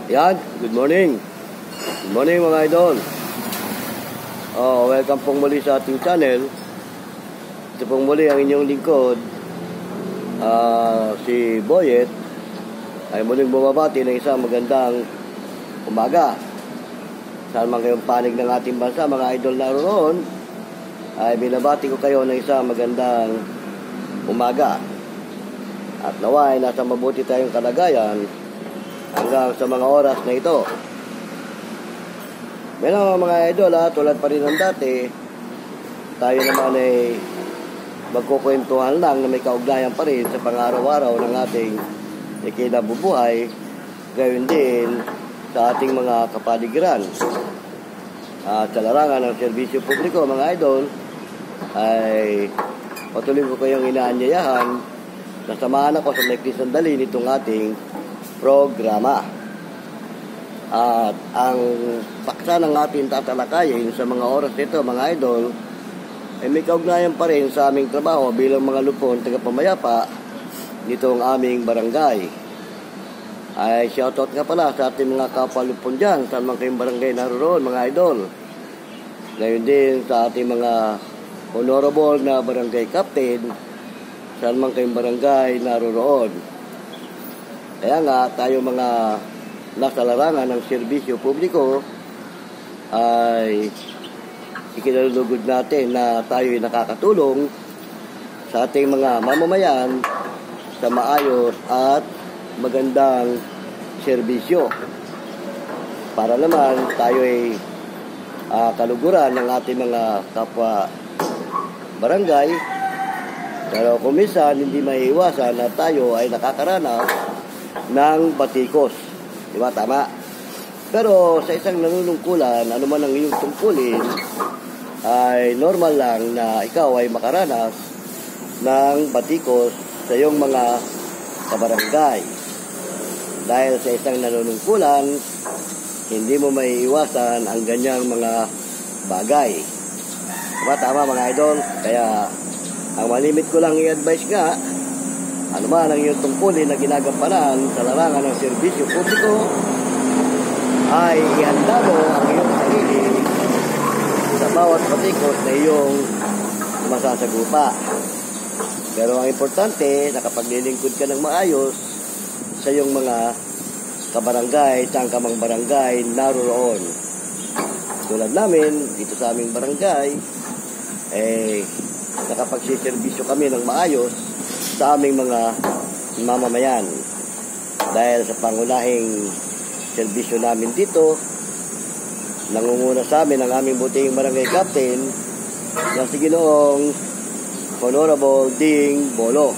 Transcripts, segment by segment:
Yan, good morning. Good morning mga idol. Welcome pong muli sa ating channel. Ito pong muli ang inyong lingkod, si Boyet, ay muling bumabati ng isang magandang umaga. Saan man kayong panig ng ating bansa, mga idol naroon, ay binabati ko kayo ng isang magandang umaga. At naway, nasa mabuti tayong kalagayan hanggang sa mga oras na ito. Meron mga idol, tulad pa rin ng dati, tayo naman ay magkukwentuhan lang na may kaugnayan pa rin sa pang-araw-araw ng ating ikinabubuhay, gayon din sa ating mga kapaligiran. At sa larangan ng serbisyo publiko, mga idol, ay patuloy ko kayong inaanyayahan na samahan ako sa maikli sandali nitong ating programa. At ang paksa ng ating tatalakayin sa mga oras nito, mga idol, ay may kaugnayan pa rin sa aming trabaho bilang mga lupon tagapamayapa nitong aming barangay. Ay shoutout nga pala sa ating mga kapalupon dyan, saan man kayong barangay naroon, mga idol. Ngayon din sa ating mga honorable na barangay captain, saan man kayong barangay naroon. Kaya nga, tayo mga nasa larangan ng serbisyo publiko ay ikinalulugod natin na tayo ay nakakatulong sa ating mga mamamayan sa maayos at magandang serbisyo. Para naman tayo ay kaluguran ng ating mga kapwa barangay. Pero kung minsan, hindi maiiwasan na tayo ay nakakaranas ng batikos. Diba? Tama? Pero sa isang nanunungkulan, ano man ang iyong tungkulin, ay normal lang na ikaw ay makaranas ng batikos sa iyong mga kabarangay. Dahil sa isang nanunungkulan, hindi mo maiiwasan ang ganyang mga bagay. Diba? Tama mga idol? Kaya ang malimit ko lang i-advise nga, ano man ang iyong tungkulin na ginagampanan sa larangan ng serbisyo publiko, ay ihanda mo ang iyong sarili sa bawat patikos na iyong masasagupa. Pero ang importante, nakapaglilingkod ka ng maayos sa iyong mga kabarangay, tangkamang barangay naroon. Tulad namin, dito sa aming barangay, nakapagsiservisyo kami ng maayos sa aming mga mamamayan. Dahil sa pangunahing serbisyo namin dito, nangunguna sa amin ang aming buting barangay captain na si Ginoong Honorable Ding Bolo.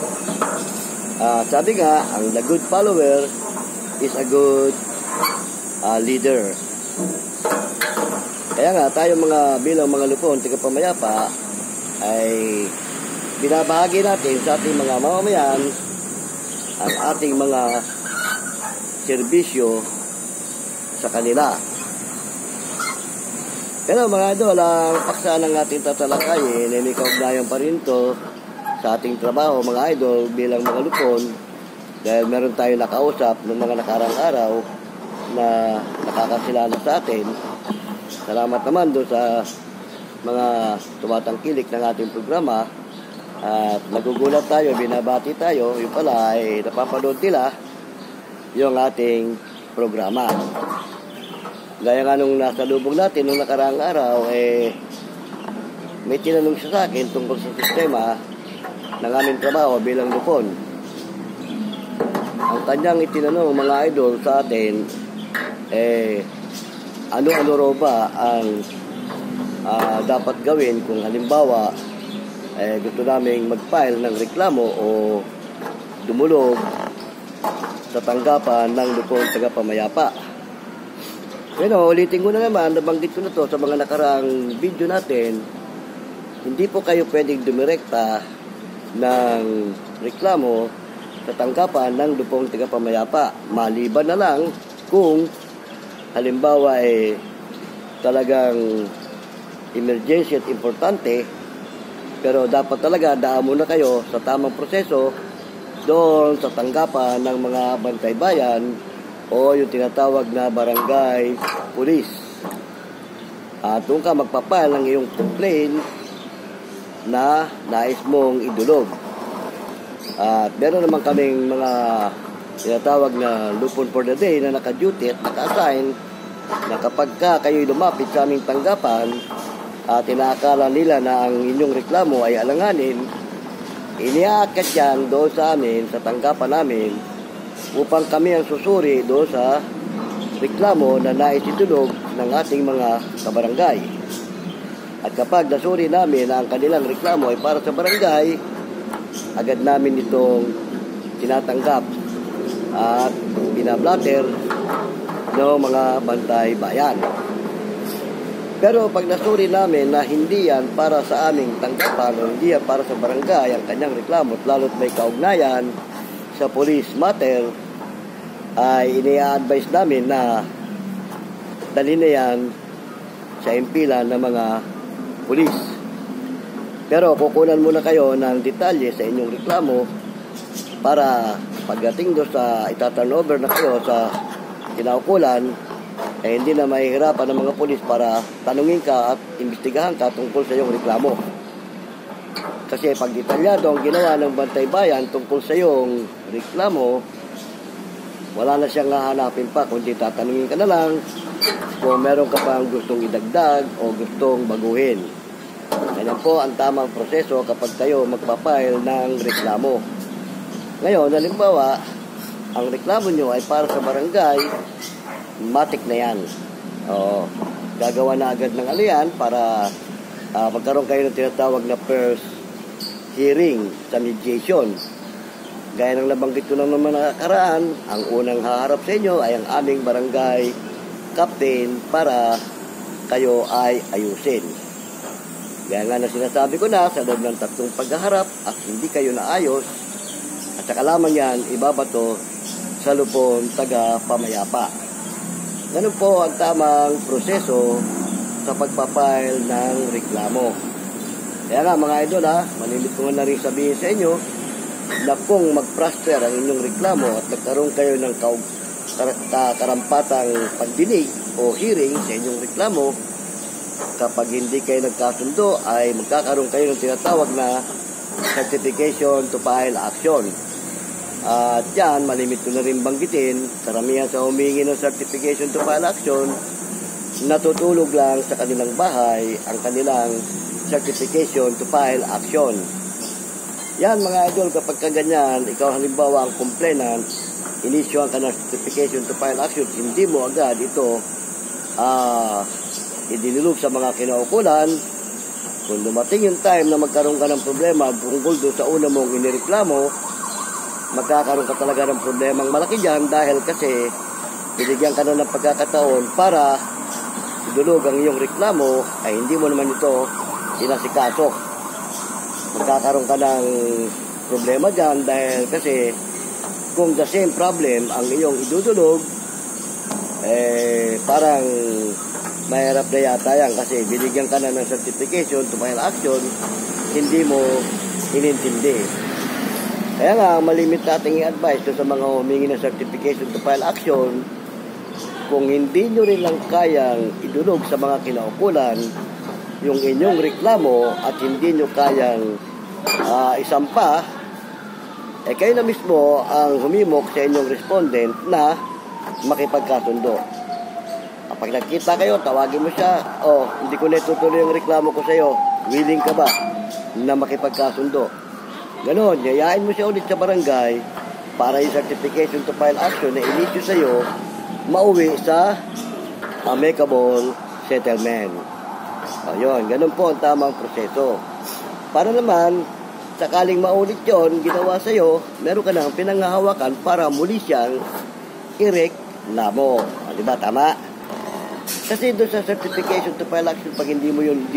Sabi nga, ang the good follower is a good leader. Kaya nga, tayo bilang mga lupon, tagapamayapa, ay binabahagi natin sa ating mga mamamayan ang ating mga serbisyo sa kanila. Pero mga idol, ang paksa ng ating tatalakayin ay may kaugnayan pa rin to sa ating trabaho, mga idol, bilang mga lupon, dahil meron tayo nakausap ng mga nakarang araw na nakakasilala sa atin. Salamat naman doon sa mga tumatangkilik ng ating programa. At nagugulat tayo, binabati tayo, yung pala ay napapanood nila yung ating programa. Gaya nga nung nasa lubog natin nung nakaraang araw, may tinanong siya sa akin tungkol sa sistema ng aming trabaho bilang lupon. Ang kanyang itinanong, mga idol, sa atin, ano-ano raw ba ang dapat gawin kung halimbawa gusto naming mag-file ng reklamo o dumulog sa tanggapan ng lupon tagapamayapa. Pero ulitin ko na naman, nabanggit ko na to sa mga nakaraang video natin, hindi po kayo pwedeng dumirekta ng reklamo sa tanggapan ng lupon tagapamayapa. Maliban na lang kung halimbawa talagang emergency at importante, pero dapat talaga daan muna kayo sa tamang proseso doon sa tanggapan ng mga bantay bayan o yung tinatawag na barangay police. At doon ka magpapile ng iyong complaint na nais mong idulog. At meron naman kaming mga tinatawag na lupon for the day na naka-duty at naka-assign na kapag kayo'y lumapit sa aming tanggapan at inaakala nila na ang inyong reklamo ay alanganin, iniaakyat yan doon sa amin, sa tanggapan namin, upang kami ang susuri doon sa reklamo na nais itulog ng ating mga kabarangay. At kapag nasuri namin na ang kanilang reklamo ay para sa barangay, agad namin itong tinatanggap at binablatter ng mga bantay bayan. Pero pag nasuri namin na hindi yan para sa aming tanggapan o hindi yan para sa barangay ang kanyang reklamo at lalo't may kaugnayan sa police matter, ay ini-advise namin na dalhin na yan sa impilan ng mga pulis. Pero kukunan muna kayo ng detalye sa inyong reklamo para pagdating doon sa itaturnover na kayo sa kinaukulan, eh hindi na mahihirapan ng mga pulis para tanungin ka at imbestigahan ka tungkol sa iyong reklamo. Kasi pag detalyado ang ginawa ng bantay bayan tungkol sa iyong reklamo, wala na siyang hahanapin pa, kundi tatanungin ka na lang kung meron ka pang gustong idagdag o gustong baguhin. Ganyan po ang tamang proseso kapag kayo magpapile ng reklamo. Ngayon, halimbawa, ang reklamo nyo ay para sa barangay, matik na yan. O, gagawa na agad ng alian para magkaroon kayo ng tinatawag na first hearing sa mediation. Gaya ng nabanggit ko lang naman nakaraan, ang unang haharap sa inyo ay ang aming barangay captain para kayo ay ayusin. Gaya nga na sinasabi ko na, sa loob ng 3 paghaharap at hindi kayo naayos, at saka lamang yan ibabato sa lupon taga-pamayapa. Ganun po ang tamang proseso sa pagpapile ng reklamo. Kaya nga mga idol malimit ko na rin sabihin sa inyo na kung mag-prosper ang inyong reklamo at nagkaroon kayo ng karampatang pagdinig o hearing sa inyong reklamo, kapag hindi kayo nagkasundo ay magkakaroon kayo ng tinatawag na certification to file action. At yan, malimit ko na rin banggitin, karamihan sa humingi ng certification to file action, natutulog lang sa kanilang bahay ang kanilang certification to file action. Yan mga idol, kapag kaganyan, ikaw halimbawa ang complainant, inisyo ka ng certification to file action, hindi mo agad ito idinulog sa mga kinaukulan. Kung dumating yung time na magkaroon ka ng problema tungkol doon sa una mong inireklamo, magkakaroon ka talaga ng problemang malaki dyan dahil kasi binigyan ka na ng pagkakataon para idulog ang iyong reklamo ay hindi mo naman ito inasikaso. Magkakaroon ka ng problema dyan dahil kasi kung the same problem ang iyong idudulog, parang mahirap na yata yan kasi binigyan ka na ng certification to file action, hindi mo inintindi. Kaya nga, malimit nating i-advise sa mga humingi ng certification to file action, kung hindi nyo rin lang kayang idulog sa mga kinaukulan yung inyong reklamo at hindi nyo kayang isampa, kayo na mismo ang humimok sa inyong respondent na makipagkasundo. Kapag nagkita kayo, tawagin mo siya, hindi ko na itutuloy yung reklamo ko sa iyo, willing ka ba na makipagkasundo? Ganon, yayain mo siya ulit sa barangay para yung certification to file action na inisyu sa iyo mauwi sa amicable settlement. Yun, ganon po ang tamang proseso. Para naman, sakaling maulit yon ginawa sa iyo, meron ka nang pinanghahawakan para muli siyang ireklamo. Diba, tama? Kasi doon sa certification to file action, pag hindi mo yun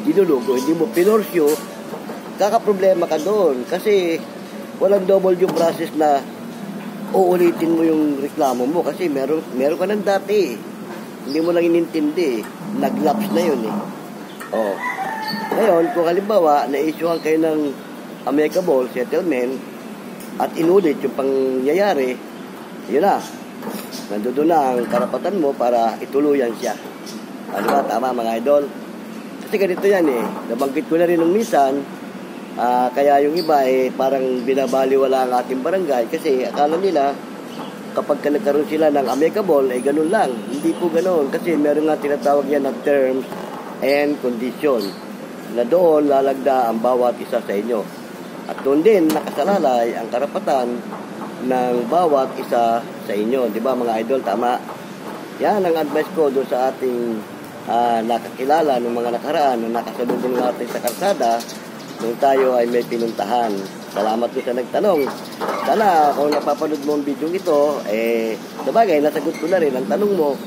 dinulog o hindi mo pinorsyo, kakaproblema ka doon kasi walang double due process na uulitin mo yung reklamo mo kasi meron ka ng dati, hindi mo lang inintindi, nag-lapse na yun ngayon kung halimbawa na-issuehan kayo ng amicable settlement at inulit yung pangyayari, yun na, nandoon na ang karapatan mo para ituluyan siya. Di ba? Tama mga idol. Kasi ganito yan nabanggit ko na rin nung minsan, kaya yung iba parang binabaliwala ang ating barangay kasi akala nila kapag nagkaroon sila ng amicable ganun lang. Hindi po ganun kasi meron nga tinatawag yan na terms and condition na doon lalagda ang bawat isa sa inyo. At doon din nakasalalay ang karapatan ng bawat isa sa inyo. Di ba mga idol? Tama. Yan ang advice ko doon sa ating nakakilala ng mga nakaraan na nakasalubong natin sa kalsada nung tayo ay may pinuntahan. Salamat po sa nagtanong. Sana kung napapanood mo ang video ito, sabagay, nasagot ko na rin ang tanong mo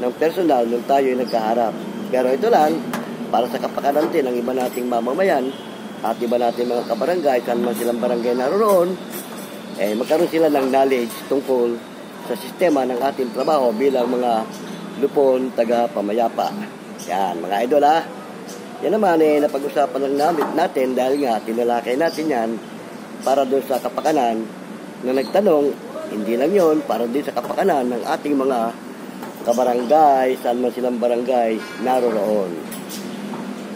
ng personal nung tayo ay nagkaharap. Pero ito lang, para sa kapakanan din ng iba nating mamamayan at iba nating mga kabarangay, saan man silang barangay naroon, magkaroon sila ng knowledge tungkol sa sistema ng ating trabaho bilang mga lupon taga-pamayapa. Yan, mga idol Yan naman napag-usapan lang natin dahil nga tinalakay natin yan para doon sa kapakanan na nagtanong, hindi lang yon para din sa kapakanan ng ating mga kabarangay, saan man silang barangay naroon.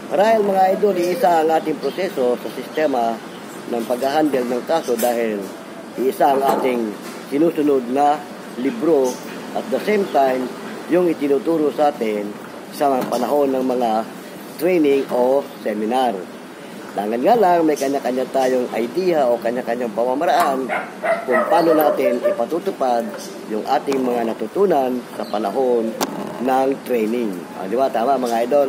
Marahil mga idol, iisa ang ating proseso sa sistema ng pag-handle ng kaso dahil iisa ang ating sinusunod na libro at the same time yung itinuturo sa atin sa mga panahon ng mga training o seminar. Tangan nga lang, may kanya-kanya tayong idea o kanya-kanyang pamamaraan kung paano natin ipatutupad yung ating mga natutunan sa panahon ng training. Di ba? Tama mga idol?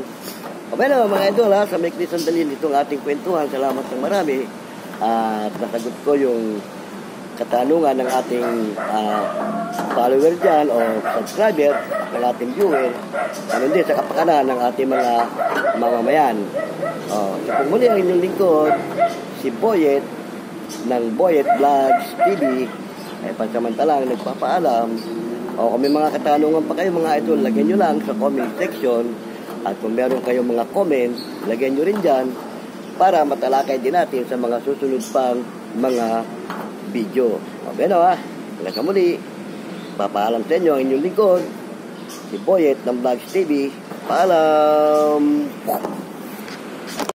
Bueno, mga idol sa maikli sandali nitong ating kwentuhan, salamat ng marami at nasagot ko yung katanungan ng ating follower dyan o subscriber ng ating viewer, ganun din sa kapakanan ng ating mga mamamayan. So kung muli ang inyong lingkod, si Boyet ng Boyet Vlogs TV, pansamantalang nagpapaalam. O kung may mga katanungan pa kayo mga idol, lagyan nyo lang sa comment section. At kung meron kayong mga comment, lagyan nyo rin dyan para matalakay din natin sa mga susunod pang mga video. Bueno hanggang sa muli, papaalam sa inyo ang inyong lingkod, si Boyet ng Vlogs TV. Paalam!